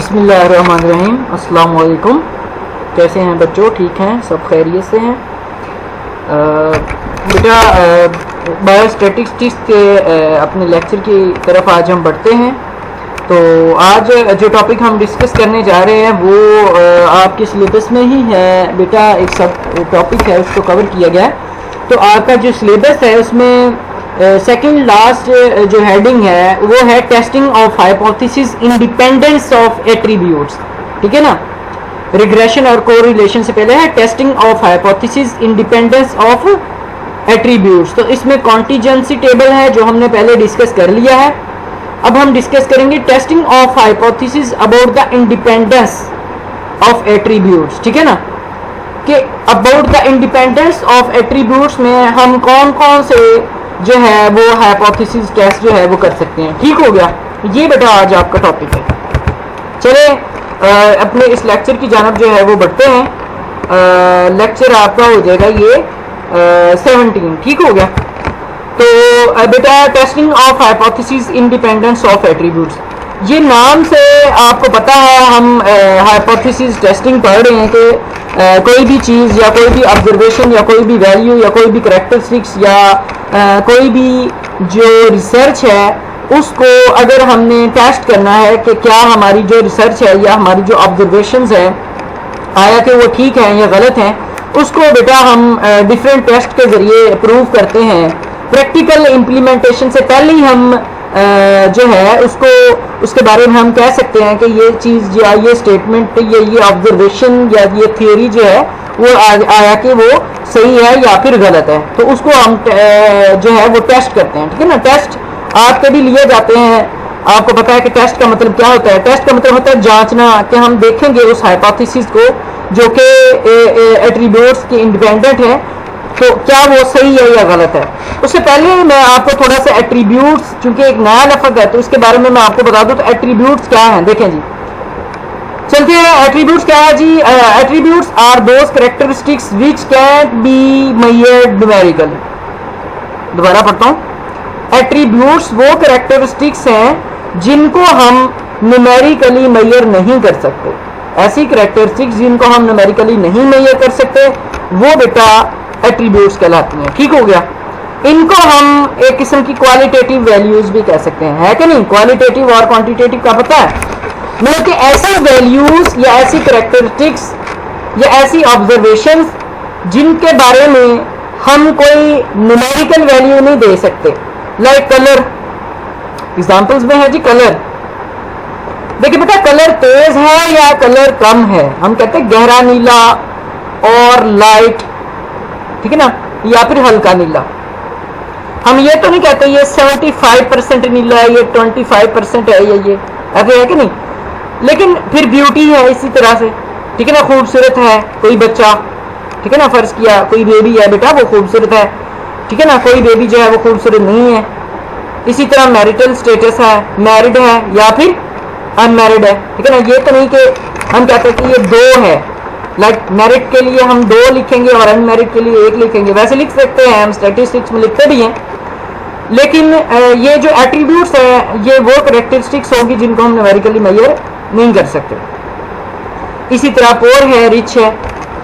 बिस्मिल्लाहिर्रहमानिर्रहीम। अस्सलाम वालेकुम। कैसे हैं बच्चों? ठीक हैं? सब खैरियत से हैं? बेटा बायोस्टैटिस्टिक्स के अपने लेक्चर की तरफ आज हम बढ़ते हैं। तो आज जो टॉपिक हम डिस्कस करने जा रहे हैं वो आपके सिलेबस में ही है बेटा। एक सब टॉपिक है, उसको कवर किया गया है। तो आपका जो सिलेबस है उसमें सेकंड लास्ट जो हेडिंग है वो है testing of hypothesis independence of attributes. ठीक है ना। रिग्रेशन और कोरिलेशन से पहले है testing of hypothesis independence of attributes. तो इसमें कॉन्टिजेंसी टेबल है जो हमने पहले डिस्कस कर लिया है। अब हम डिस्कस करेंगे testing of hypothesis about the independence of attributes. ठीक है ना, कि about the independence of attributes में हम कौन कौन से जो है वो हाइपोथेसिस टेस्ट जो है वो कर सकते हैं। ठीक हो गया, ये बेटा आज आपका टॉपिक है। चले अपने इस लेक्चर की जानब जो है वो बढ़ते हैं। लेक्चर आपका हो जाएगा ये 17। ठीक हो गया। तो बेटा testing of hypothesis independence of attributes, ये नाम से आपको पता है हम हाइपोथेसिस टेस्टिंग पढ़ रहे हैं कि कोई भी चीज़ या कोई भी ऑब्जर्वेशन या कोई भी वैल्यू या कोई भी करैक्टरिस्टिक्स या कोई भी जो रिसर्च है उसको अगर हमने टेस्ट करना है कि क्या हमारी जो रिसर्च है या हमारी जो ऑब्जर्वेशंस है आया कि वो ठीक है या गलत हैं, उसको बेटा हम डिफरेंट टेस्ट के ज़रिए प्रूव करते हैं। प्रैक्टिकल इम्प्लीमेंटेशन से पहले ही हम जो है उसको उसके बारे में हम कह सकते हैं कि ये चीज़ या ये स्टेटमेंट ये ऑब्जर्वेशन या ये थियोरी जो है वो आया कि वो सही है या फिर गलत है। तो उसको हम जो है वो टेस्ट करते हैं। ठीक है ना। टेस्ट आपके भी लिए जाते हैं। आपको पता है कि टेस्ट का मतलब क्या होता है। टेस्ट का मतलब होता है जांचना, कि हम देखेंगे उस हाइपोथेसिस को जो कि एट्रीब्यूट्स के इंडिपेंडेंट है तो क्या वो सही है या गलत है। उससे पहले मैं आपको थोड़ा सा एट्रीब्यूट्स, चूंकि एक नया लफ्ज़ है तो इसके बारे में मैं आपको बता दूं। तो एट्रीब्यूट्स क्या हैं देखें जी, चलते हैं। एट्रीब्यूट्स क्या है जी? Attributes are those characteristics which can be measured numerically. दोबारा पढ़ता हूँ। एट्रीब्यूट्स वो कैरेक्टरिस्टिक्स हैं जिनको हम न्यूमेरिकली मेजर नहीं कर सकते। ऐसी कैरेक्टरिस्टिक्स जिनको हम न्यूमेरिकली नहीं मेजर कर सकते वो बेटा एट्रीब्यूट्स कहलाती हैं। ठीक हो गया। इनको हम एक किस्म की क्वालिटेटिव वैल्यूज भी कह सकते हैं, है कि नहीं? क्वालिटेटिव और क्वांटिटेटिव का पता है, मतलब कि ऐसी वैल्यूज या ऐसी कैरेक्टरिस्टिक्स या ऐसी ऑब्जर्वेशंस जिनके बारे में हम कोई न्यूमेरिकल वैल्यू नहीं दे सकते। लाइक कलर, एग्जांपल्स में है जी कलर। देखिए बेटा, कलर तेज है या कलर कम है। हम कहते हैं गहरा नीला और लाइट, ठीक है ना, या फिर हल्का नीला। हम ये तो नहीं कहते ये 75% नीला है, ये 25% है, ये ऐसे है कि नहीं। लेकिन फिर ब्यूटी है इसी तरह से, ठीक है ना। खूबसूरत है कोई बच्चा, ठीक है ना, फर्ज किया कोई बेबी है बेटा वो खूबसूरत है, ठीक है ना। कोई बेबी जो है वो खूबसूरत नहीं है। इसी तरह मैरिटल स्टेटस है, मैरिड है या फिर अनमैरिड है, ठीक है ना। ये तो नहीं कि हम कहते हैं कि ये 2 है। लाइक मैरिड के लिए हम 2 लिखेंगे और अनमैरिड के लिए 1 लिखेंगे, वैसे लिख सकते हैं, हम स्टैटिस्टिक्स में लिखते भी हैं। लेकिन ये जो एट्रीब्यूट्स हैं ये वो कैरेक्टरिस्टिक्स होगी जिनको हम न्यूमेरिकली मेजर नहीं कर सकते। इसी तरह पोर है, रिच है।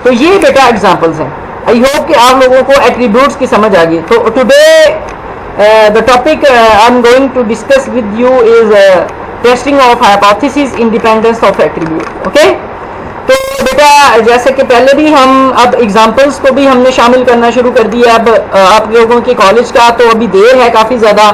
तो ये बेटा एग्जांपल्स हैं। आई होप कि आप लोगों को एट्रीब्यूट्स की समझ आ गई। तो today the topic I am going to discuss with you is testing of hypothesis independence of attribute. Okay. तो बेटा जैसे कि पहले भी हम अब एग्जांपल्स को भी हमने शामिल करना शुरू कर दिया। अब आप लोगों के कॉलेज का तो अभी देर है, काफ़ी ज़्यादा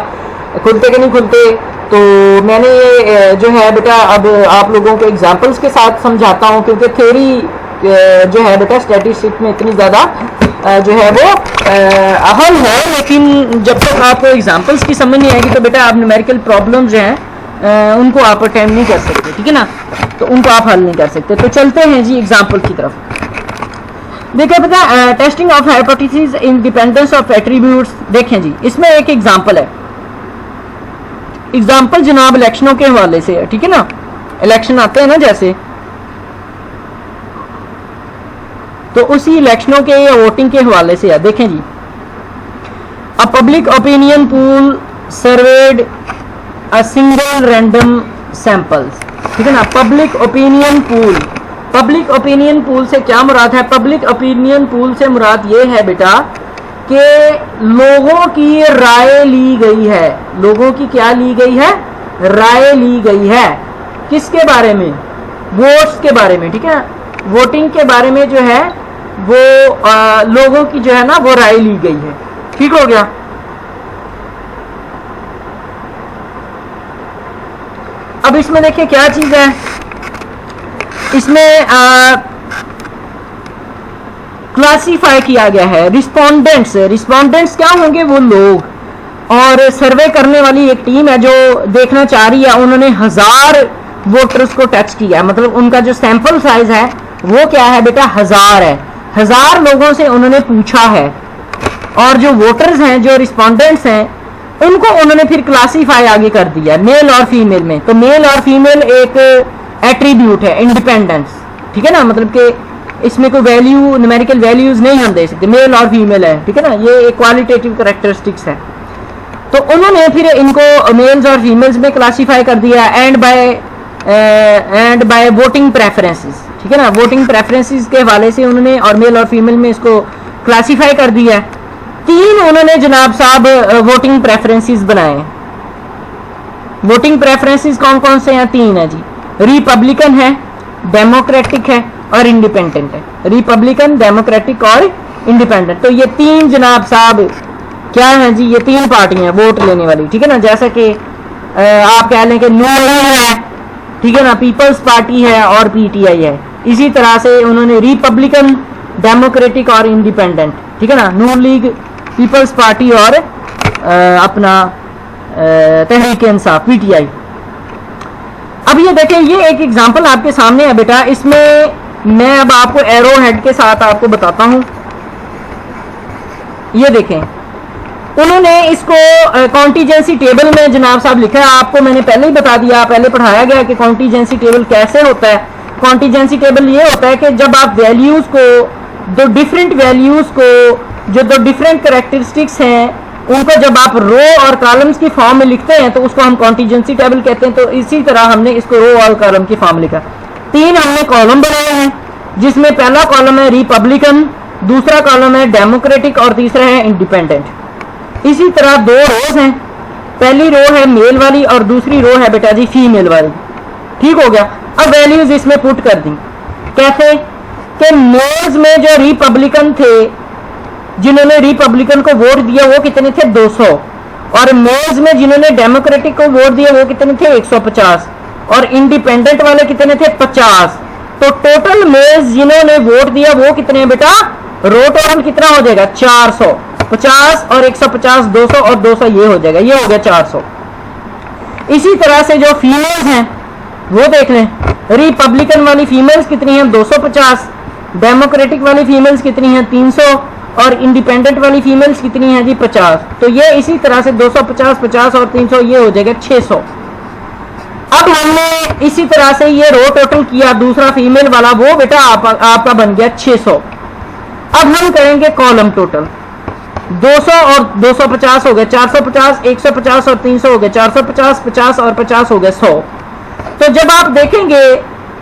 खुलते कि नहीं खुलते। तो मैंने ये जो है बेटा अब आप लोगों को एग्जांपल्स के साथ समझाता हूँ, क्योंकि थ्योरी जो है बेटा स्टैटिस्टिक्स में इतनी ज़्यादा जो है वो अहम है। लेकिन जब तक आपको एग्जांपल्स की समझ नहीं आएगी तो बेटा आप न्यूमेरिकल प्रॉब्लम्स जो हैं उनको आप अटेम्प्ट नहीं कर सकते, ठीक है ना। तो उनको आप हल नहीं कर सकते। तो चलते हैं जी एग्जांपल की तरफ। देखिए बेटा, testing of hypothesis independence of attributes. देखें जी, इसमें एक एग्जांपल है। एग्जांपल जनाब इलेक्शनों के हवाले से है, ठीक है ना। इलेक्शन आते हैं ना जैसे, तो उसी इलेक्शनों के वोटिंग के हवाले से है। देखें जी, a public opinion poll surveyed a single random samples। ठीक है ना। Public opinion poll, public opinion poll से क्या मुराद है? पब्लिक ओपिनियन पूल से मुराद ये है बेटा कि लोगों की राय ली गई है। लोगों की क्या ली गई है? राय ली गई है। किसके बारे में? वोट्स के बारे में, ठीक है। वोटिंग के बारे में जो है वो लोगों की जो है ना वो राय ली गई है। ठीक हो गया। अब इसमें देखिए क्या चीज है, इसमें क्लासिफाई किया गया है रिस्पोंडेंट्स। रिस्पोंडेंट्स क्या होंगे? वो लोग। और सर्वे करने वाली एक टीम है जो देखना चाह रही है। उन्होंने 1000 वोटर्स को टच किया है, मतलब उनका जो सैंपल साइज है वो क्या है बेटा? 1000 है। 1000 लोगों से उन्होंने पूछा है और जो वोटर्स हैं, जो रिस्पोंडेंट्स हैं, उनको उन्होंने फिर क्लासिफाई आगे कर दिया मेल और फीमेल में। तो मेल और फीमेल एक एट्रीब्यूट है, इंडिपेंडेंस, ठीक है ना। मतलब कि इसमें कोई वैल्यू, न्यूमेरिकल वैल्यूज नहीं हम दे सकते, मेल और फीमेल है, ठीक है ना। ये एक क्वालिटेटिव कैरेक्टरिस्टिक्स है। तो उन्होंने फिर इनको मेल्स और फीमेल्स में क्लासिफाई कर दिया एंड बाय वोटिंग प्रेफरेंसेस, ठीक है ना। वोटिंग प्रेफरेंसेस के हवाले से उन्होंने और मेल और फीमेल में इसको क्लासिफाई कर दिया। 3 उन्होंने जनाब साहब वोटिंग प्रेफरेंसेस बनाए। वोटिंग प्रेफरेंसेस कौन कौन से हैं? 3 है जी। रिपब्लिकन है, डेमोक्रेटिक है और इंडिपेंडेंट है। रिपब्लिकन, डेमोक्रेटिक और इंडिपेंडेंट। तो ये 3 जनाब साहब क्या है जी? ये 3 पार्टियां वोट लेने वाली, ठीक है ना। जैसा कि आप कह लें कि नून है, ठीक है ना, पीपल्स पार्टी है और पीटीआई है। इसी तरह से उन्होंने रिपब्लिकन, डेमोक्रेटिक और इंडिपेंडेंट, ठीक है ना, नून लीग, पीपल्स पार्टी और अपना तहरीक इंसाफ, पीटीआई। अब ये देखें, ये एक एग्जांपल आपके सामने है बेटा। इसमें मैं अब आपको एरो हेड के साथ आपको बताता हूं। ये देखें, उन्होंने इसको कॉन्टीजेंसी टेबल में जनाब साहब लिखा है। आपको मैंने पहले ही बता दिया, पहले पढ़ाया गया कि कॉन्टीजेंसी टेबल कैसे होता है। कॉन्टीजेंसी टेबल ये होता है कि जब आप वैल्यूज को, दो डिफरेंट वैल्यूज को, जो दो डिफरेंट कैरेक्टरिस्टिक्स हैं, उनको जब आप रो और कॉलम्स की फॉर्म में लिखते हैं तो उसको हम कॉन्टीजेंसी टेबल कहते हैं। तो इसी तरह हमने इसको रो और कॉलम की फॉर्म लिखा। 3 हमने कॉलम बनाए हैं, जिसमें पहला कॉलम है रिपब्लिकन, दूसरा कॉलम है डेमोक्रेटिक और तीसरा है इंडिपेंडेंट। इसी तरह 2 रोज हैं, पहली रो है मेल वाली और दूसरी रो है बेटा जी फीमेल वाली। ठीक हो गया। अब वैल्यूज इसमें पुट कर दी। कैसे? कि मेल्स में जो रिपब्लिकन थे, जिन्होंने रिपब्लिकन को वोट दिया वो कितने थे? 200। और मेल्स में जिन्होंने डेमोक्रेटिक को वोट दिया वो कितने थे? 150। और इंडिपेंडेंट वाले कितने थे? 50। तो टोटल मेल्स जिन्होंने वोट दिया वो कितने बेटा? रो टोटल कितना हो जाएगा? 400। 50 और 150 200 और 200 ये हो जाएगा, ये हो गया 400। इसी तरह से जो फीमेल्स हैं वो देख लें। रिपब्लिकन वाली फीमेल्स कितनी हैं? 250। डेमोक्रेटिक वाली फीमेल्स कितनी हैं? 300। और इंडिपेंडेंट वाली फीमेल्स कितनी हैं जी? 50। तो ये इसी तरह से 250, 50 और 300 ये हो जाएगा 600। अब हमने इसी तरह से ये रो टोटल किया, दूसरा फीमेल वाला वो बेटा आपका बन गया 600। अब हम करेंगे कॉलम टोटल। 200 और 250 हो गए 450, 150 और 300 हो गए 450, 50 और 50 हो गए 100। तो जब आप देखेंगे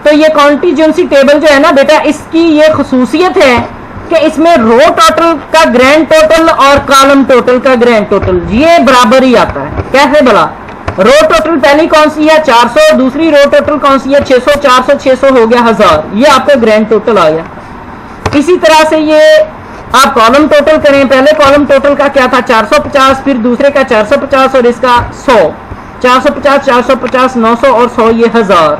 तो ये कॉन्टीजेंसी टेबल जो है ना बेटा, इसकी ये खसूसियत है कि इसमें रो टोटल का ग्रैंड टोटल और कॉलम टोटल का ग्रैंड टोटल ये बराबर ही आता है। कैसे भला? रो टोटल पहली कौन सी है? 400। दूसरी रो टोटल कौन सी है? 600। 400 600 हो गया 1000। ये आपका ग्रैंड टोटल आ गया। इसी तरह से ये आप कॉलम टोटल करें। पहले कॉलम टोटल का क्या था? 450, फिर दूसरे का 450 और इसका 100। 450, 450, 900 और 100 ये 1000।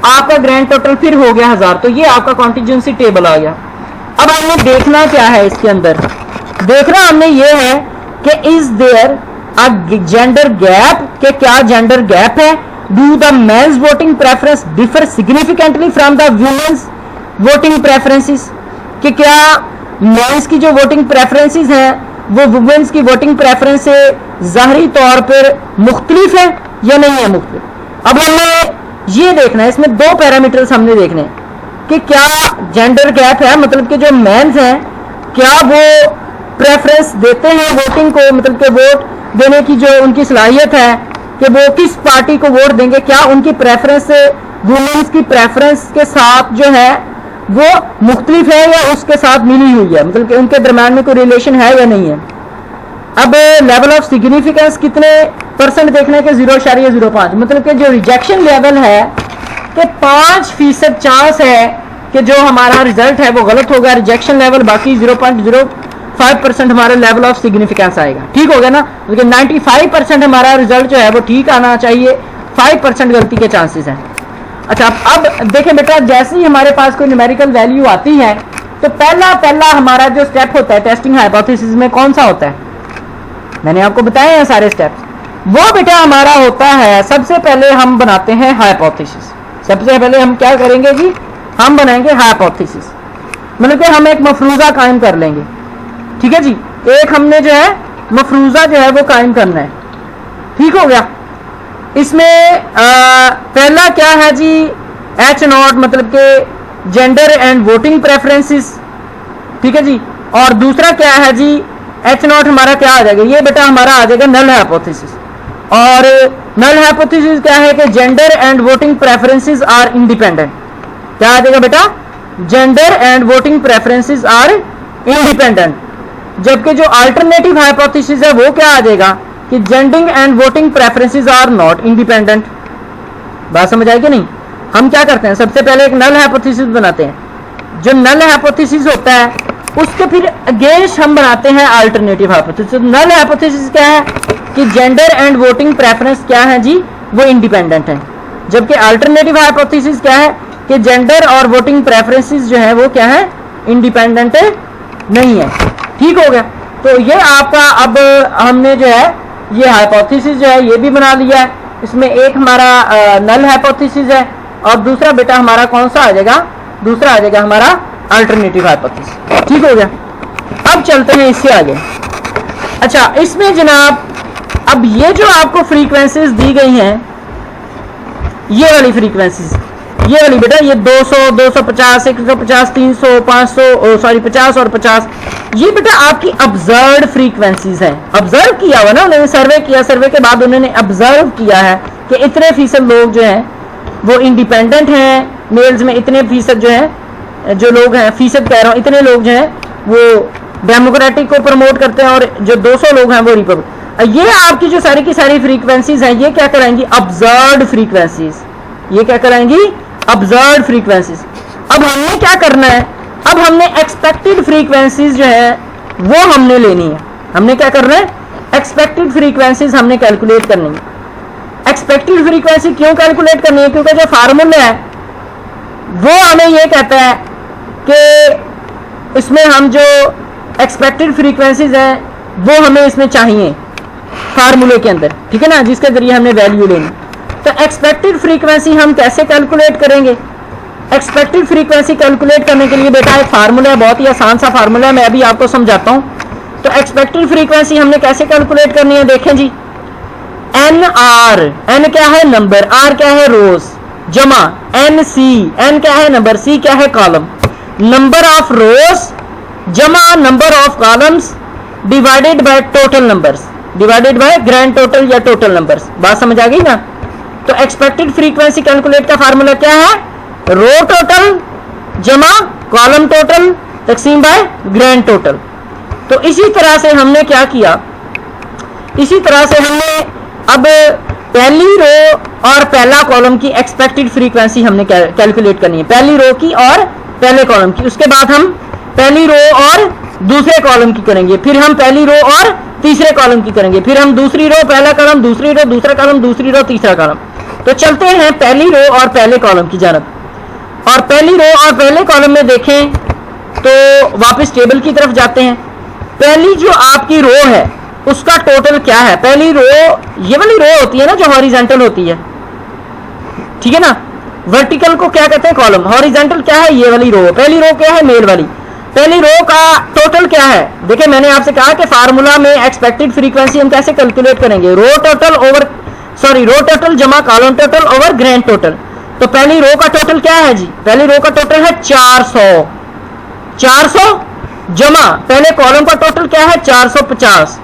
आपका ग्रैंड टोटल फिर हो गया 1000। तो ये आपका कॉन्टीजेंसी टेबल आ गया। अब हमने देखना क्या है इसके अंदर? देखना हमने ये है कि is there a gender gap, के क्या जेंडर गैप है? Do the men's voting preference differ significantly from the women's voting preferences, कि क्या मेंस की जो वोटिंग प्रेफरेंसेस हैं वो वुमेन्स की वोटिंग प्रेफरेंस से ज़ाहरी तौर पर मुख्तलिफ है या नहीं है मुख्तलिफ। अब हमें ये देखना है, इसमें 2 पैरामीटर्स हमने देखने हैं कि क्या जेंडर गैप है, मतलब कि जो मेंस हैं क्या वो प्रेफरेंस देते हैं वोटिंग को, मतलब कि वोट देने की जो उनकी सलाहियत है कि वो किस पार्टी को वोट देंगे, क्या उनकी प्रेफरेंस वुमेन्स की प्रेफरेंस के साथ जो है वो मुख्तलिफ है या उसके साथ मिली हुई है, मतलब कि उनके दरम्यान में कोई रिलेशन है या नहीं है। अब लेवल ऑफ सिग्निफिकेंस कितने परसेंट देखने के 0.05, मतलब कि जो रिजेक्शन लेवल है कि 5% चांस है कि जो हमारा रिजल्ट है वो गलत होगा, रिजेक्शन लेवल बाकी 0.05% हमारा लेवल ऑफ सिग्निफिकेंस आएगा। ठीक हो गया ना, लेकिन 95% हमारा रिजल्ट जो है वो ठीक आना चाहिए, 5% गलती के चांसेस हैं। अच्छा, अब देखें बेटा, जैसे ही हमारे पास कोई न्यूमेरिकल वैल्यू आती है तो पहला हमारा जो स्टेप होता है टेस्टिंग हाइपोथेसिस में कौन सा होता है, मैंने आपको बताए हैं सारे स्टेप्स। वो बेटा हमारा होता है, सबसे पहले हम बनाते हैं हाइपोथेसिस। सबसे पहले हम क्या करेंगे जी, हम बनाएंगे हाइपोथेसिस, मतलब कि हम एक मफरूजा कायम कर लेंगे। ठीक है जी, एक हमने जो है मफरूजा जो है वो कायम करना है। ठीक हो गया। इसमें पहला क्या है जी, H0 मतलब के जेंडर एंड वोटिंग प्रेफरेंसेस। ठीक है जी, और दूसरा क्या है जी, H0 हमारा क्या आ जाएगा, ये बेटा हमारा आ जाएगा नल हाइपोथेसिस। और नल हाइपोथेसिस क्या है कि gender and voting preferences are independent. क्या आ जाएगा बेटा, gender and voting preferences are independent. जबकि जो अल्टरनेटिव हाइपोथेसिस है वो क्या आ जाएगा कि gendering and voting preferences are not independent. बात समझ आएगी नहीं। हम क्या करते हैं, सबसे पहले एक नल हाइपोथेसिस बनाते हैं। जो नल हाइपोथेसिस होता है उसके फिर अगेंस्ट हम बनाते हैं अल्टरनेटिव हाइपोथेसिस। नल हाइपोथेसिस क्या है कि जेंडर एंड वोटिंग प्रेफरेंस क्या है जी, वो इंडिपेंडेंट है। जबकि अल्टरनेटिव हाइपोथेसिस क्या है कि जेंडर और वोटिंग प्रेफरेंसेस जो है वो क्या है, इंडिपेंडेंट नहीं है। ठीक हो गया। तो ये आपका, अब हमने जो है ये हाइपोथेसिस जो है ये भी बना लिया है। इसमें एक हमारा नल हाइपोथेसिस है और दूसरा बेटा हमारा कौन सा आ जाएगा, दूसरा आ जाएगा हमारा अल्टरनेटिव हाइपोथेसिस। ठीक हो गया। अब चलते हैं इससे आगे। अच्छा, इसमें जनाब अब ये जो आपको फ्रीक्वेंसीज दी गई हैं, ये वाली फ्रीक्वेंसीज, ये वाली बेटा, ये 200, 250, 150, 300, 500, सॉरी 50 और 50, ये बेटा आपकी ऑब्जर्व्ड फ्रीक्वेंसीज हैं। ऑब्जर्व किया हुआ ना, उन्होंने सर्वे किया, सर्वे के बाद उन्होंने ऑब्जर्व किया है कि इतने फीसद लोग जो हैं वो इंडिपेंडेंट हैं, मेल्स में इतने फीसद जो है, जो लोग हैं, फीसद कह रहा हूँ, इतने लोग जो हैं वो डेमोक्रेटिक को प्रमोट करते हैं और जो 200 लोग हैं वो रिपब्लिक। ये आपकी जो सारी की सारी फ्रीक्वेंसीज हैं ये क्या कराएंगी, ऑब्जर्व्ड फ्रीक्वेंसीज। ये क्या कराएंगी, ऑब्जर्व्ड फ्रीक्वेंसीज। अब हमने क्या करना है, अब हमने एक्सपेक्टेड फ्रीक्वेंसीज जो है वो हमने लेनी है। हमने क्या करना है, एक्सपेक्टेड फ्रीक्वेंसीज हमने कैलकुलेट करनी है। एक्सपेक्टेड फ्रीक्वेंसी क्यों कैलकुलेट करनी है, क्योंकि जो फार्मूला है वो हमें ये कहता है कि इसमें हम जो एक्सपेक्टेड फ्रीक्वेंसीज हैं वो हमें इसमें चाहिए फार्मूले के अंदर। ठीक है ना, जिसके जरिए हमने वैल्यू लेनी। तो एक्सपेक्टेड फ्रीक्वेंसी हम कैसे कैलकुलेट करेंगे, एक्सपेक्टेड फ्रीक्वेंसी कैलकुलेट करने के लिए बेटा एक फार्मूला है, बहुत ही आसान सा फार्मूला है, मैं अभी आपको समझाता हूं। तो एक्सपेक्टेड फ्रीक्वेंसी हमने कैसे कैलकुलेट करनी है, देखें जी, एन आर, एन क्या है नंबर, आर क्या है रोज, जमा एन सी, एन क्या है नंबर, सी क्या है कॉलम, नंबर ऑफ रोज जमा number of columns divided by total numbers, divided by grand total या टोटल नंबर्स। बात समझ आ गई ना। तो एक्सपेक्टेड फ्रीक्वेंसी कैलकुलेट का फार्मूला क्या है, रो टोटल जमा कॉलम टोटल तकसीम बाय ग्रैंड टोटल। तो इसी तरह से हमने क्या किया, इसी तरह से हमने अब पहली रो और पहला कॉलम की एक्सपेक्टेड फ्रीक्वेंसी हमने कैलकुलेट करनी है, पहली रो की और पहले कॉलम की। उसके बाद हम पहली रो और दूसरे कॉलम की करेंगे, फिर हम पहली रो और तीसरे कॉलम की करेंगे, फिर हम दूसरी रो पहला कॉलम, दूसरी रो दूसरा कॉलम, दूसरी रो तीसरा कॉलम। तो चलते हैं पहली रो और पहले कॉलम की जानब। और पहली रो और पहले कॉलम में देखें तो वापस टेबल की तरफ जाते हैं। पहली जो आपकी रो है उसका टोटल क्या है, पहली रो ये वाली रो होती है ना जो हॉरिजॉन्टल होती है, ठीक है ना। वर्टिकल को क्या कहते हैं, कॉलम। हॉरिजॉन्टल क्या है, ये वाली रो। पहली रो क्या है, मेल वाली। पहली रो का टोटल क्या है, देखिए मैंने आपसे कहा कि फार्मूला में एक्सपेक्टेड फ्रीक्वेंसी हम कैसे कैलकुलेट करेंगे, रो टोटल ओवर, सॉरी रो टोटल जमा column total over grand total. तो पहली रो का टोटल क्या है जी, पहली रो का टोटल है 400, 400 जमा पहले कॉलम का टोटल क्या है 450।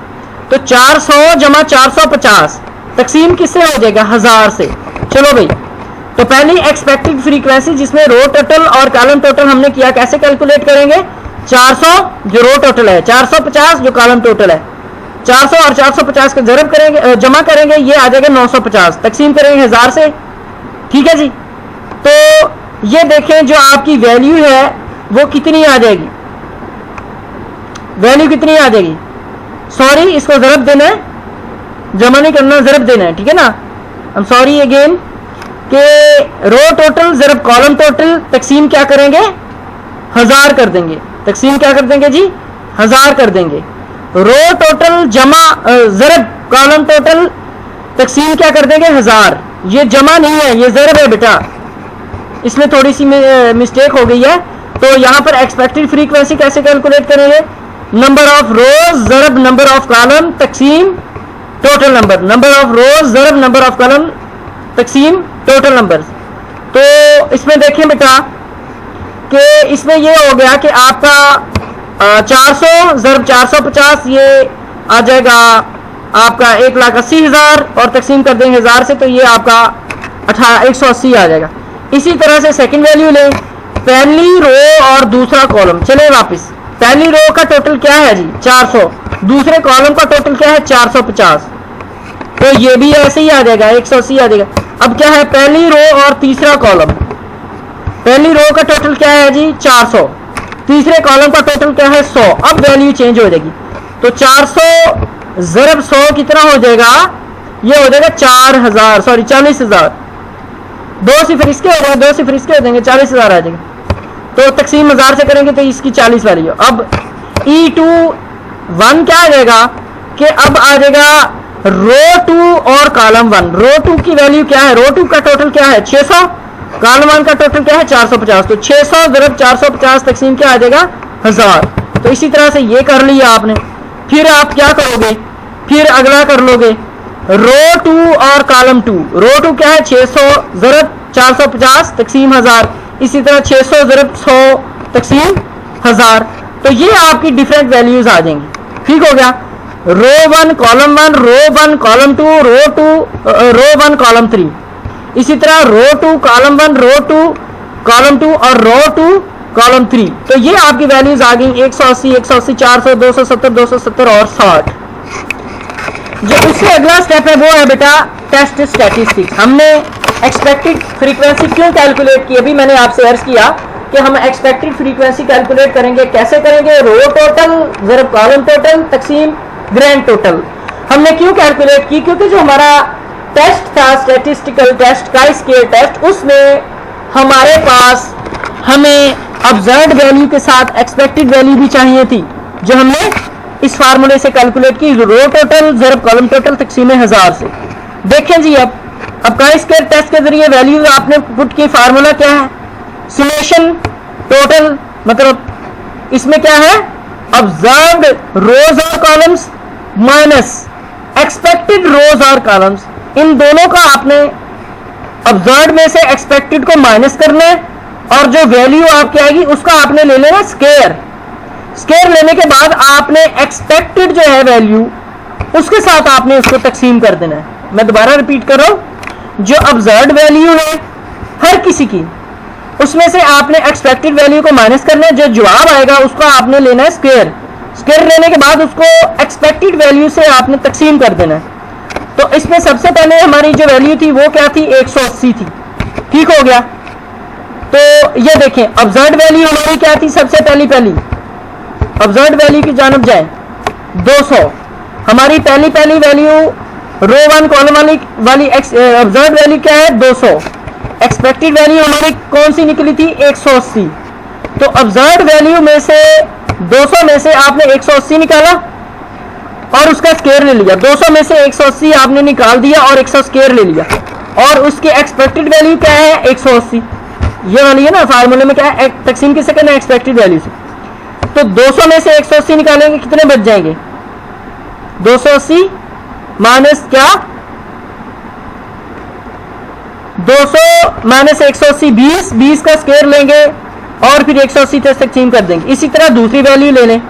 तो 400 जमा 450 तकसीम किससे हो जाएगा? 1000 से। चलो भाई, तो पहली एक्सपेक्टेड फ्रीक्वेंसी जिसमें रो टोटल और कॉलम टोटल हमने किया, कैसे कैलकुलेट करेंगे? 400 जो रो टोटल है, 450 जो कॉलम टोटल है, 400 और 450 का जरब करेंगे, जमा करेंगे, ये आ जाएगा 950, तकसीम करेंगे 1000 से। ठीक है जी। तो ये देखें जो आपकी वैल्यू है वो कितनी आ जाएगी, वैल्यू कितनी आ जाएगी? सॉरी, इसको जरब देना है, जमा नहीं करना, जरब देना है। ठीक है ना? आई एम सॉरी अगेन कि रो टोटल जरब कॉलम टोटल, तकसीम क्या करेंगे? 1000 कर देंगे। तकसीम क्या कर देंगे जी? 1000 कर देंगे। रो टोटल जमा जरब कॉलम टोटल, तकसीम क्या कर देंगे? 1000। ये जमा नहीं है, ये जरब है बेटा, इसमें थोड़ी सी मिस्टेक हो गई है। तो यहाँ पर एक्सपेक्टेड फ्रीक्वेंसी कैसे कैलकुलेट करेंगे? नंबर ऑफ रोज जरब नंबर ऑफ कॉलम तकसीम टोटल नंबर, नंबर ऑफ रोज जरब नंबर ऑफ कॉलम तकसीम टोटल नंबर। तो इसमें देखें बेटा कि इसमें ये हो गया कि आपका 400 जरब 450 ये आ जाएगा आपका 1,80,000 और तकसीम कर देंगे 1000 से, तो ये आपका 180 आ जाएगा। इसी तरह से सेकंड वैल्यू लें, पहली रो और दूसरा कॉलम। चले वापस, पहली रो का टोटल क्या है जी? 400, दूसरे कॉलम का टोटल क्या है? 450, तो ये भी ऐसे ही आ जाएगा, 180 आ जाएगा। अब क्या है? पहली रो और तीसरा कॉलम, पहली रो का टोटल क्या है जी? 400, तीसरे कॉलम का टोटल क्या है? 100। अब वैल्यू चेंज हो जाएगी, तो 400 जरब 100 कितना हो जाएगा? ये हो जाएगा 4000, सॉरी 40,000। 2 सिफर इसके हो गए, 2 सिफर इसके हो जाएंगे, 40,000 आ जाएगा। तो तकसीम 1000 से करेंगे तो इसकी 40 वाली हो। अब E21 क्या आ जाएगा कि अब आ जाएगा रो 2 और कॉलम 1। रो 2 की वैल्यू क्या है? रो 2 का टोटल क्या है? 600, कॉलम 1 का टोटल क्या है? 450, तो 600 जरब 450 तकसीम क्या आ जाएगा? 1000। तो इसी तरह से ये कर लिया आपने। फिर आप क्या करोगे? फिर अगला कर लोगे, रो 2 और कॉलम 2। रो 2 क्या है? 600 जरब 450 तकसीम 1000, इसी तरह 600 जरब 100 तकसीम 1000। तो ये आपकी डिफरेंट वैल्यूज आ जाएंगी। ठीक हो गया? रो 1 कॉलम 1, रो 1 कॉलम 2, रो 1 कॉलम 3, इसी तरह रो 2 कॉलम 1, रो 2 कॉलम 2 और रो 2 कॉलम 3। तो ये आपकी वैल्यूज आ गई 180, 180, 400, 270, 270 और 60। जो उससे अगला स्टेप है वो है बेटा टेस्ट स्टैटिस्टिक्स। हमने एक्सपेक्टेड फ्रीक्वेंसी क्यों कैलकुलेट की? अभी मैंने आपसे अर्ज किया कि हम एक्सपेक्टेड फ्रीक्वेंसी कैलकुलेट करेंगे। कैसे करेंगे? रो टोटल जरब कॉलम टोटल तकसीम ग्रैंड टोटल। हमने क्यों कैलकुलेट की? क्योंकि जो हमारा टेस्ट था स्टैटिस्टिकल टेस्ट का स्केयर टेस्ट, उसमें हमारे पास हमें ऑब्जर्व्ड वैल्यू के साथ एक्सपेक्टेड वैल्यू भी चाहिए थी, जो हमने इस फार्मूले से कैलकुलेट की, रो टोटल जरब कॉलम टोटल तकसीम 1000 से। देखें जी, अब का स्केयर टेस्ट के जरिए वैल्यू आपने पुट की, फार्मूला क्या है? सुमेशन टोटल, मतलब इसमें क्या है? ऑब्जर्व्ड रोज और कॉलम्स माइनस एक्सपेक्टेड रोज और कॉलम्स। इन दोनों का आपने ऑब्जर्व्ड में से एक्सपेक्टेड को माइनस करना है और जो वैल्यू आपकी आएगी उसका आपने ले लेना स्केयर। स्केयर लेने के बाद आपने एक्सपेक्टेड जो है वैल्यू उसके साथ आपने उसको तकसीम कर देना है। मैं दोबारा रिपीट कर रहा हूं, जो ऑब्जर्व्ड वैल्यू है हर किसी की, उसमें से आपने एक्सपेक्टेड वैल्यू को माइनस करना है, जो जवाब आएगा उसका आपने लेना है स्केयर। स्केयर लेने के बाद उसको एक्सपेक्टेड वैल्यू से आपने तकसीम कर देना है। तो इसमें सबसे पहले हमारी जो वैल्यू थी वो क्या थी? 180 थी। ठीक हो गया? तो ये देखें ऑब्जर्व्ड वैल्यू हमारी क्या थी? सबसे पहली ऑब्जर्व्ड वैल्यू की जानब जाए 200। हमारी पहली वैल्यू रो 1 कॉलम वाली ऑब्जर्व्ड वैल्यू क्या है? 200। एक्सपेक्टेड वैल्यू हमारी कौन सी निकली थी? 180। तो ऑब्जर्व्ड वैल्यू में से 200 में से आपने 180 निकाला और उसका स्केयर ले लिया। 200 में से 180 आपने निकाल दिया और 100 स्केयर ले लिया, और उसकी एक्सपेक्टेड वैल्यू क्या है? 180। ये वाली है ना फार्मूले में, क्या है? तकसीम किससे करना है? एक्सपेक्टेड वैल्यू से। तो 200 में से 180 निकालेंगे, कितने बच जाएंगे? 280 माइनस क्या? 200 माइनस 180 20 का स्केयर लेंगे और फिर 180 तक तकसीम कर देंगे। इसी तरह दूसरी वैल्यू ले लें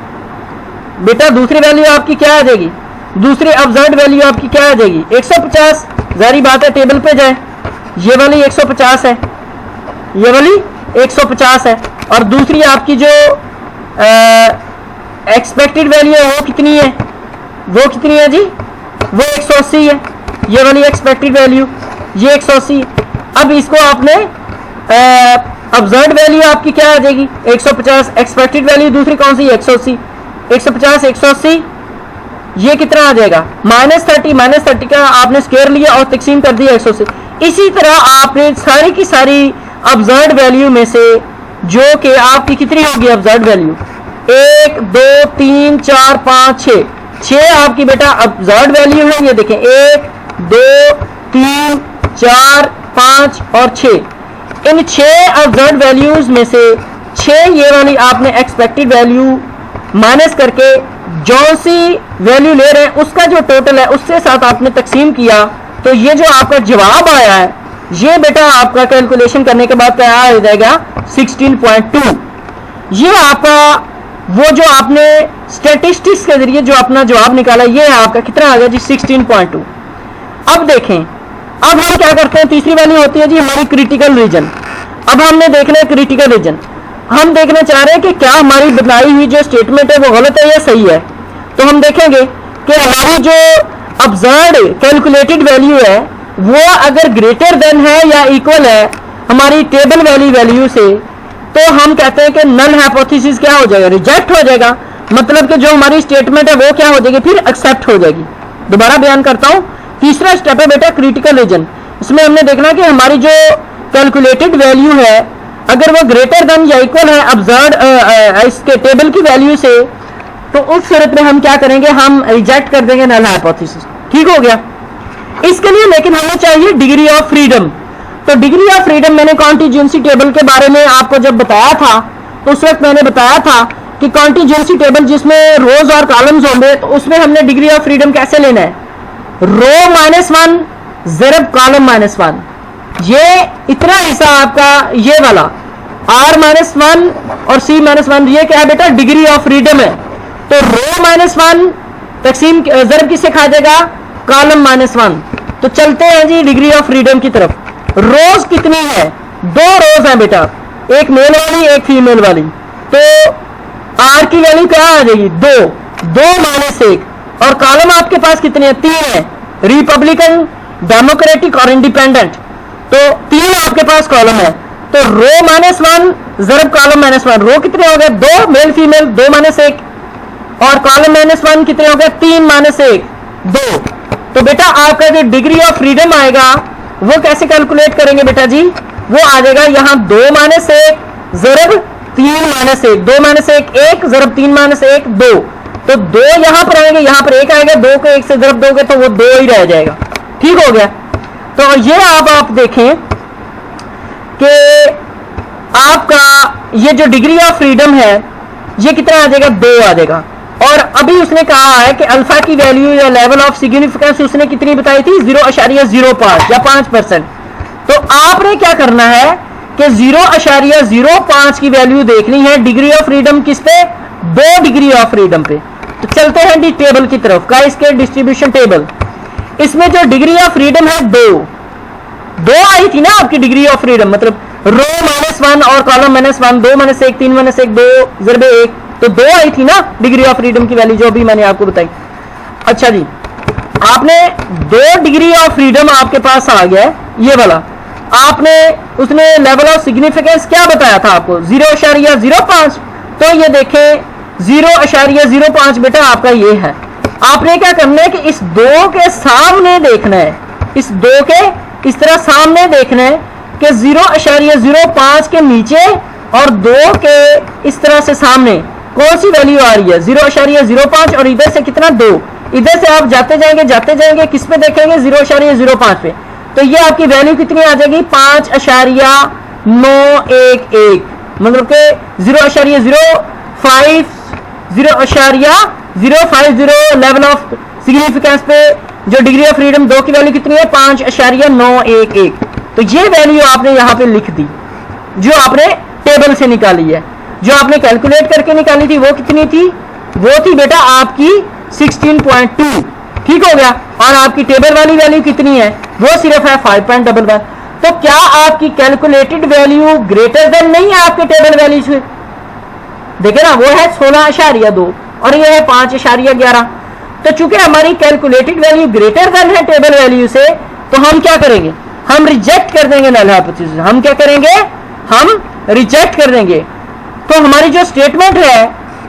बेटा। दूसरी वैल्यू आपकी क्या आ जाएगी? दूसरी ऑब्जर्व्ड वैल्यू आपकी क्या आ जाएगी 150, जारी बात है टेबल पे जाए, ये वाली 150 है, ये वाली 150 है, और दूसरी आपकी जो एक्सपेक्टेड वैल्यू है वो कितनी है, वो कितनी है जी, वो 180 है, ये वाली एक्सपेक्टेड वैल्यू ये 180। अब इसको आपने ऑब्जर्व्ड वैल्यू आपकी क्या आ जाएगी 150, एक्सपेक्टेड वैल्यू दूसरी कौन सी 180, 150 180 ये कितना आ जाएगा -30 का आपने स्क्वायर लिया और तकसीम कर दिया 100 से। इसी तरह आपने सारी की सारी ऑब्जर्व्ड वैल्यू में से जो कि आपकी कितनी होगी ऑब्जर्व्ड वैल्यू 1 2 3 4 5 6 आपकी बेटा ऑब्जर्व्ड वैल्यू है। ये देखें 1 2 3 4 5 और 6, इन 6 ऑब्जर्व्ड वैल्यूज में से 6 ये वाली आपने एक्सपेक्टेड वैल्यू माइनस करके जो सी वैल्यू ले रहे हैं उसका जो टोटल है उससे साथ आपने तकसीम किया, तो ये जो आपका जवाब आया है ये बेटा आपका कैलकुलेशन करने के बाद क्या आ जाएगा 16.2। ये आपका वो जो आपने स्टैटिस्टिक्स के जरिए जो अपना जवाब निकाला ये आपका कितना आ गया जी 16.2। अब देखें, अब हम क्या करते हैं, तीसरी वाली होती है जी हमारी क्रिटिकल रीजन। अब हमने देखना है क्रिटिकल रीजन, हम देखना चाह रहे हैं कि क्या हमारी बताई हुई जो स्टेटमेंट है वो गलत है या सही है। तो हम देखेंगे कि हमारी जो ऑब्जर्व्ड कैलकुलेटेड वैल्यू है वो अगर ग्रेटर देन है या इक्वल है हमारी टेबल वाली वैल्यू से, तो हम कहते हैं कि नल हाइपोथेसिस क्या हो जाएगा, रिजेक्ट हो जाएगा। मतलब कि जो हमारी स्टेटमेंट है वो क्या हो जाएगी, फिर एक्सेप्ट हो जाएगी। दोबारा बयान करता हूं, तीसरा स्टेप है बेटा क्रिटिकल रीजन। इसमें हमने देखना कि हमारी जो कैलकुलेटेड वैल्यू है अगर वो ग्रेटर देन या इक्वल है ऑब्जर्व्ड इसके टेबल की वैल्यू से, तो उस सूरत में हम क्या करेंगे, हम रिजेक्ट कर देंगे नल हाइपोथेसिस। ठीक हो गया। इसके लिए लेकिन हमें चाहिए डिग्री ऑफ फ्रीडम। तो डिग्री ऑफ फ्रीडम मैंने कॉन्टीजेंसी टेबल के बारे में आपको जब बताया था तो उस वक्त मैंने बताया था कि कॉन्टीजेंसी टेबल जिसमें रोज और कॉलम्स होंगे तो उसमें हमने डिग्री ऑफ फ्रीडम कैसे लेना है, रो -1 ज़रब कॉलम -1। ये इतना हिस्सा आपका ये वाला R-1 और C-1 ये क्या है बेटा डिग्री ऑफ फ्रीडम है। तो रो -1 तकसीम ज़रब किससे खा जाएगा, कॉलम -1। तो चलते हैं जी डिग्री ऑफ फ्रीडम की तरफ। रोज कितनी है, 2 रोज है बेटा, एक मेल वाली एक फीमेल वाली। तो R की वैल्यू क्या आ जाएगी 2 -1, और कॉलम आपके पास कितने हैं 3 है, रिपब्लिकन डेमोक्रेटिक और इंडिपेंडेंट। तो 3 आपके पास कॉलम है। तो रो -1 ज़रब कॉलम -1, रो कितने हो गए 2 मेल फीमेल 2 -1, और कॉलम -1 कितने हो गए 3 -1 2। तो बेटा आपका जो डिग्री ऑफ फ्रीडम आएगा वो कैसे कैलकुलेट करेंगे बेटा जी, वो आ जाएगा यहाँ 2 -1 ज़रब 3 -1, 2 -1 1 ज़रब 3 -1 2। तो 2 यहां पर आएंगे, यहां पर 1 आएगा, 2 को 1 से ज़रब दोगे तो वो 2 ही रह जाएगा। ठीक हो गया। तो ये आप देखें कि आपका ये जो डिग्री ऑफ फ्रीडम है ये कितना आ जाएगा 2 आ जाएगा। और अभी उसने कहा है कि अल्फा की वैल्यू या लेवल ऑफ सिग्निफिकेंस उसने कितनी बताई थी 0.05 या 5%। तो आपने क्या करना है कि 0.05 की वैल्यू देखनी है डिग्री ऑफ फ्रीडम किस पे, 2 डिग्री ऑफ फ्रीडम पे। तो चलते हैं डी टेबल की तरफ का, इसके डिस्ट्रीब्यूशन टेबल। इसमें जो डिग्री ऑफ फ्रीडम है 2 आई थी ना आपकी डिग्री ऑफ फ्रीडम, मतलब रो -1 और कॉलम -1 2 -1 3 -1 2 ज़रब 1, तो 2 आई थी ना डिग्री ऑफ फ्रीडम की वैल्यू जो भी मैंने आपको बताई। अच्छा जी, आपने 2 डिग्री ऑफ फ्रीडम आपके पास आ गया है ये वाला। आपने उसने लेवल ऑफ सिग्निफिकेंस क्या बताया था आपको 0.05। तो ये देखें 0.05 बेटा आपका ये है। आपने क्या करना है कि इस 2 के सामने देखना है, इस 2 के इस तरह सामने देखना है कि 0.05 के नीचे और 2 के इस तरह से सामने कौन सी वैल्यू आ रही है 0.05, और इधर से कितना 2, इधर से आप जाते जाएंगे किस पे देखेंगे 0.05 पे। तो ये आपकी वैल्यू कितनी आ जाएगी 5.911, मतलब कि 0.050 लेवल ऑफ सिग्निफिकेंस पे जो डिग्री ऑफ फ्रीडम 2 की वैल्यू कितनी है 5.911। तो ये वैल्यू आपने यहाँ पे लिख दी जो आपने टेबल से निकाली है। जो आपने कैलकुलेट करके निकाली थी वो कितनी थी, वो थी बेटा आपकी 16.2। ठीक हो गया। और आपकी टेबल वाली वैल्यू कितनी है, वो सिर्फ है 5.11। तो क्या आपकी कैलकुलेटेड वैल्यू ग्रेटर देन नहीं है आपके टेबल वैल्यू से? देखे ना, वो है 16.2 और ये है 5.11। तो चूंकि हमारी कैलकुलेटेड वैल्यू ग्रेटर देन है टेबल वैल्यू से, तो हम क्या करेंगे, हम रिजेक्ट कर देंगे नल हाइपोथेसिस। हम क्या करेंगे, हम रिजेक्ट कर देंगे। तो हमारी जो स्टेटमेंट है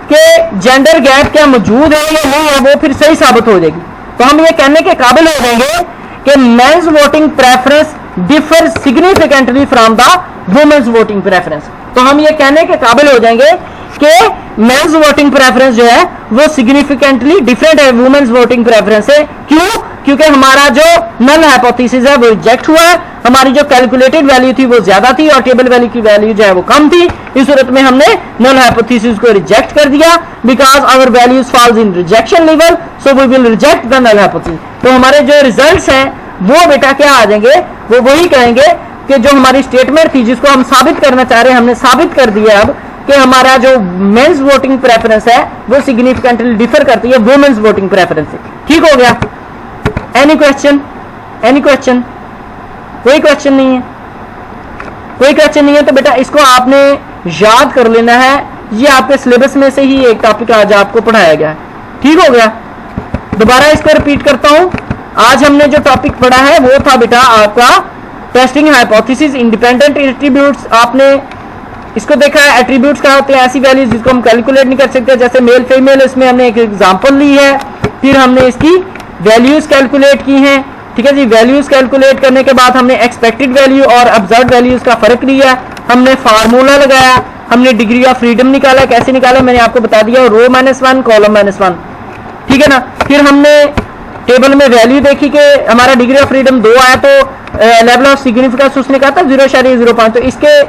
कि जेंडर गैप क्या मौजूद है या नहीं है, वो फिर सही साबित हो जाएगी। तो हम ये कहने के काबिल हो जाएंगे कि men's voting preference differ significantly from the women's voting preference. तो हम ये कहने के काबिल हो जाएंगे कि मेंस वोटिंग प्रेफरेंस जो है वो सिग्निफिकेंटली डिफरेंट है वुमेन्स वोटिंग प्रेफरेंस से। क्यों? क्योंकि हमारा जो नल हाइपोथेसिस है वो रिजेक्ट हुआ है, हमारी जो कैलकुलेटेड वैल्यू थी वो ज्यादा थी और टेबल वैल्यू की वैल्यू जो है वो कम थी। इस सूरत में हमने नल हाइपोथेसिस को रिजेक्ट कर दिया, because our values falls in rejection level, so we will reject the null hypothesis. तो हमारे जो रिजल्ट्स हैं वो बेटा क्या आ जाएंगे, वो वही कहेंगे कि जो हमारी स्टेटमेंट थी जिसको हम साबित करना चाह रहे हैं, हमने साबित कर दिया अब कि हमारा जो मेंस वोटिंग प्रेफरेंस है वो सिग्निफिकेंटली डिफर करती है वुमेन्स वोटिंग प्रेफरेंस से। ठीक हो गया? Any question? Any question? कोई क्वेश्चन नहीं है? कोई क्वेश्चन नहीं है तो बेटा इसको आपने याद कर लेना है। ये आपके सिलेबस में से ही एक टॉपिक आज आपको पढ़ाया गया है। ठीक हो गया? दोबारा इसको रिपीट करता हूं। आज हमने जो टॉपिक पढ़ा है वो था बेटा आपका टेस्टिंग हाइपोथेसिस इंडिपेंडेंट एट्रीब्यूट्स। आपने इसको देखा है, एट्रीब्यूट्स क्या होते हैं, ऐसी वैल्यूज जिसको हम कैलकुलेट नहीं कर सकते, जैसे मेल फीमेल। इसमें हमने एक एग्जांपल ली है, फिर हमने इसकी वैल्यूज कैलकुलेट की हैं। ठीक है जी, वैल्यूज कैलकुलेट करने के बाद हमने एक्सपेक्टेड वैल्यू और ऑब्जर्व्ड वैल्यूज का फर्क लिया, हमने फार्मूला लगाया, हमने डिग्री ऑफ फ्रीडम निकाला। कैसे निकाला मैंने आपको बता दिया, रो -1 कॉलम -1। ठीक है ना? फिर हमने टेबल में वैल्यू देखी कि हमारा डिग्री ऑफ फ्रीडम 2 आया, तो लेवल ऑफ सिग्निफिकेंस उसने कहा था 0.05। तो इसके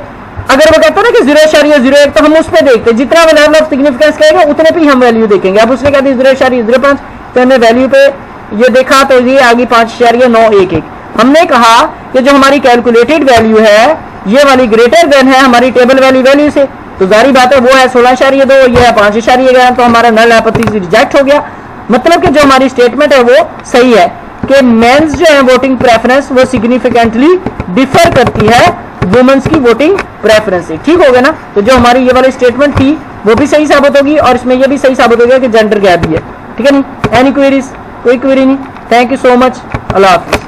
अगर वो कहता है ना कि 0.01, तो हम उस पर देखते हैं, जितना वो लेवल ऑफ सिग्निफिकेंस कहेगा उतने पे हम वैल्यू देखेंगे। अब उसने कहा 0.05, तो हमने वैल्यू पे ये देखा तो ये आ गई 5.911। हमने कहा कि जो हमारी कैलकुलेटेड वैल्यू है ये वाली ग्रेटर देन है हमारी टेबल वैल्यू से, तो जारी बात है वो है 16.2, ये है 5.11, तो हमारा नल हाइपोथेसिस रिजेक्ट हो गया। मतलब कि जो हमारी स्टेटमेंट है वो सही है कि मेंस जो है वोटिंग प्रेफरेंस वो सिग्निफिकेंटली डिफर करती है वुमेन्स की वोटिंग प्रेफरेंस से। ठीक हो गया ना? तो जो हमारी ये वाली स्टेटमेंट थी वो भी सही साबित होगी और इसमें ये भी सही साबित हो गया कि जेंडर गैप भी है। ठीक है नहीं? Any queries? कोई क्वेरी नहीं? Thank you so much. Allah Hafiz.